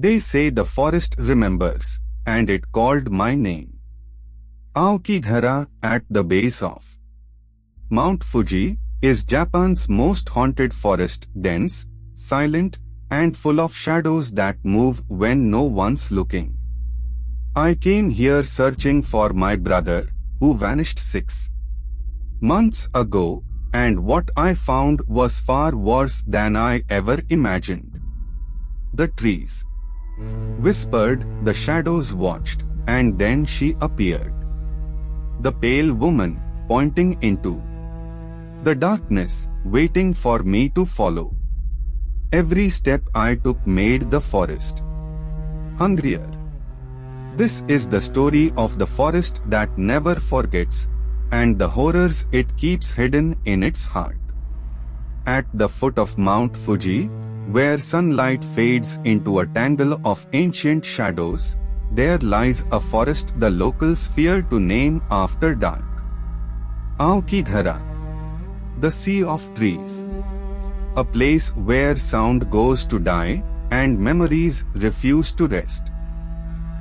They say the forest remembers, and it called my name. Aokigahara, at the base of Mount Fuji, is Japan's most haunted forest, dense, silent, and full of shadows that move when no one's looking. I came here searching for my brother, who vanished 6 months ago, and what I found was far worse than I ever imagined. The trees whispered, the shadows watched, and then she appeared. The pale woman, pointing into the darkness, waiting for me to follow. Every step I took made the forest hungrier. This is the story of the forest that never forgets, and the horrors it keeps hidden in its heart. At the foot of Mount Fuji, where sunlight fades into a tangle of ancient shadows, there lies a forest the locals fear to name after dark. Aokigahara, the sea of trees. A place where sound goes to die, and memories refuse to rest.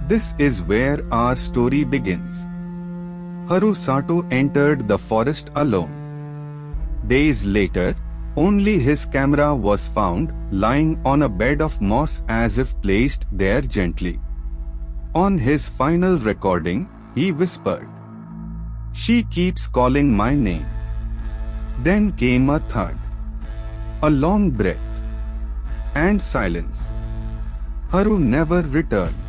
This is where our story begins. Haru Sato entered the forest alone. Days later, only his camera was found, lying on a bed of moss as if placed there gently. On his final recording, he whispered, "She keeps calling my name." Then came a thud, a long breath, and silence. Haru never returned.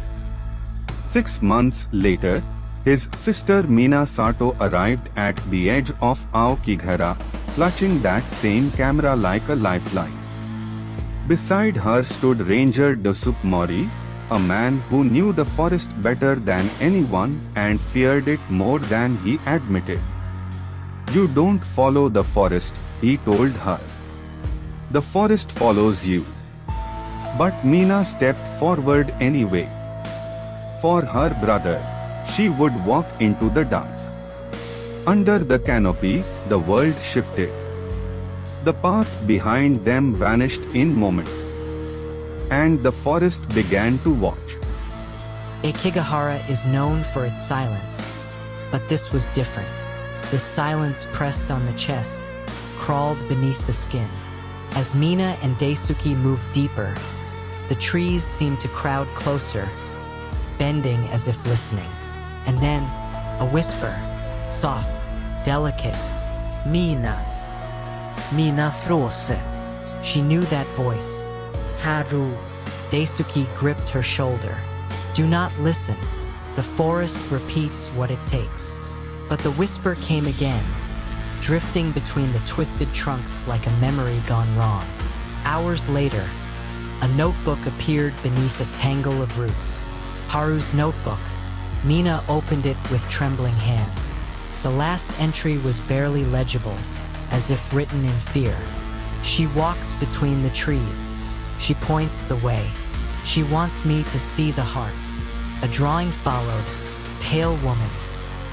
6 months later, his sister Mina Sato arrived at the edge of Aokigahara, clutching that same camera like a lifeline. Beside her stood Ranger Dosuke Mori, a man who knew the forest better than anyone and feared it more than he admitted. "You don't follow the forest," he told her. "The forest follows you." But Mina stepped forward anyway. For her brother, she would walk into the dark. Under the canopy, the world shifted. The path behind them vanished in moments, and the forest began to watch. Aokigahara is known for its silence, but this was different. The silence pressed on the chest, crawled beneath the skin. As Mina and Daisuke moved deeper, the trees seemed to crowd closer, bending as if listening. And then, a whisper, soft, delicate, "Mina. Mina frose." She knew that voice. "Haru." Daisuke gripped her shoulder. "Do not listen. The forest repeats what it takes." But the whisper came again, drifting between the twisted trunks like a memory gone wrong. Hours later, a notebook appeared beneath a tangle of roots. Haru's notebook. Mina opened it with trembling hands. The last entry was barely legible, as if written in fear. "She walks between the trees. She points the way. She wants me to see the heart." A drawing followed. Pale woman.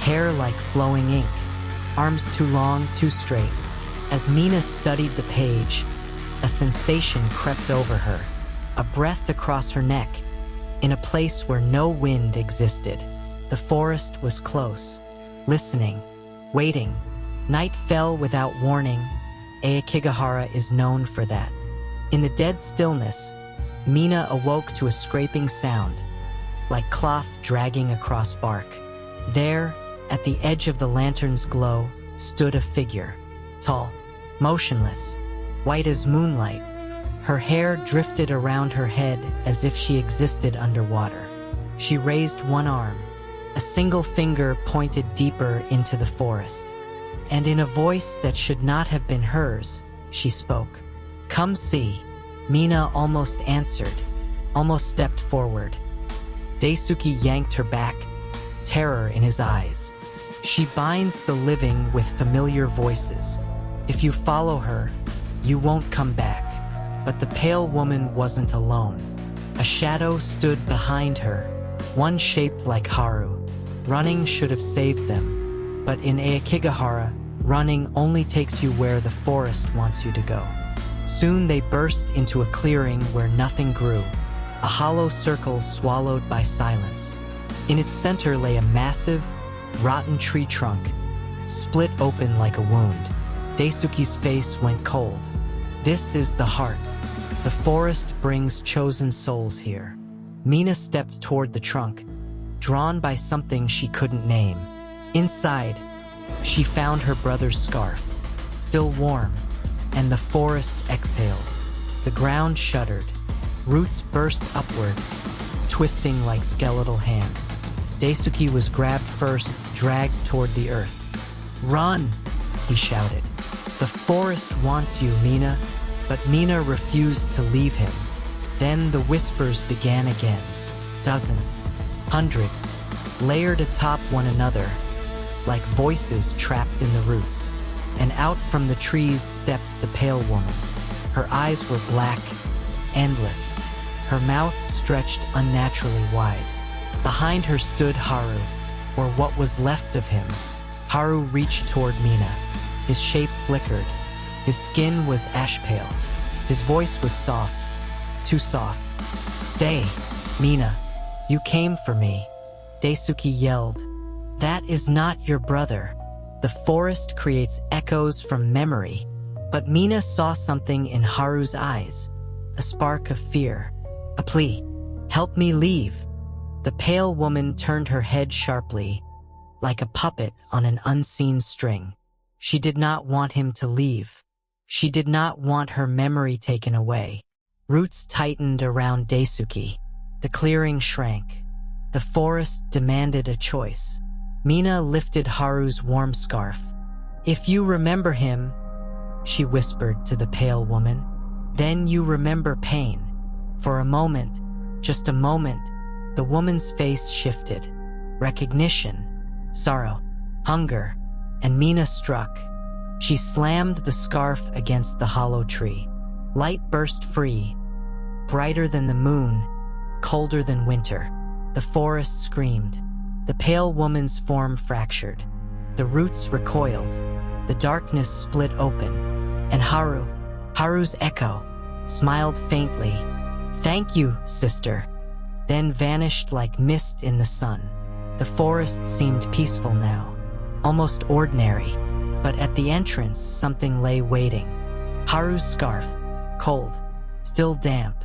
Hair like flowing ink. Arms too long, too straight. As Mina studied the page, a sensation crept over her. A breath across her neck. In a place where no wind existed. The forest was close. Listening. Waiting. Night fell without warning. Aokigahara is known for that. In the dead stillness, Mina awoke to a scraping sound, like cloth dragging across bark. There, at the edge of the lantern's glow, stood a figure, tall, motionless, white as moonlight. Her hair drifted around her head as if she existed underwater. She raised one arm. A single finger pointed deeper into the forest. And in a voice that should not have been hers, she spoke. "Come see." Mina almost answered, almost stepped forward. Daisuke yanked her back, terror in his eyes. "She binds the living with familiar voices. If you follow her, you won't come back." But the pale woman wasn't alone. A shadow stood behind her, one shaped like Haru. Running should have saved them, but in Aokigahara, running only takes you where the forest wants you to go. Soon they burst into a clearing where nothing grew. a hollow circle swallowed by silence. In its center lay a massive, rotten tree trunk, split open like a wound. Daisuke's face went cold. This is the heart. The forest brings chosen souls here. Mina stepped toward the trunk, drawn by something she couldn't name. Inside, she found her brother's scarf, still warm, and the forest exhaled. The ground shuddered. Roots burst upward, twisting like skeletal hands. Daisuke was grabbed first, dragged toward the earth. "Run!" he shouted. "The forest wants you, Mina." But Mina refused to leave him. Then the whispers began again. Dozens, hundreds, layered atop one another, like voices trapped in the roots. And out from the trees stepped the pale woman. Her eyes were black, endless. Her mouth stretched unnaturally wide. Behind her stood Haru, or what was left of him. Haru reached toward Mina. His shape flickered. His skin was ash pale. His voice was soft, too soft. "Stay, Mina. You came for me." Daisuke yelled. "That is not your brother." The forest creates echoes from memory, but Mina saw something in Haru's eyes, a spark of fear, a plea. "Help me leave." The pale woman turned her head sharply, like a puppet on an unseen string. She did not want him to leave. She did not want her memory taken away. Roots tightened around Daisuke. The clearing shrank. The forest demanded a choice. Mina lifted Haru's warm scarf. "If you remember him," she whispered to the pale woman, "then you remember pain." For a moment, just a moment, the woman's face shifted. Recognition, sorrow, hunger, and Mina struck. She slammed the scarf against the hollow tree. Light burst free, brighter than the moon, colder than winter. The forest screamed. The pale woman's form fractured. The roots recoiled. The darkness split open. And Haru's echo, smiled faintly. "Thank you, sister," then vanished like mist in the sun. The forest seemed peaceful now, almost ordinary. But at the entrance, something lay waiting. Haru's scarf, cold, still damp,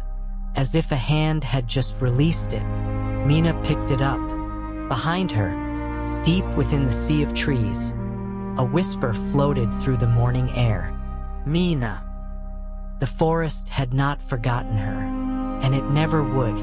as if a hand had just released it. Mina picked it up. Behind her, deep within the sea of trees, a whisper floated through the morning air. "Mina." The forest had not forgotten her, and it never would.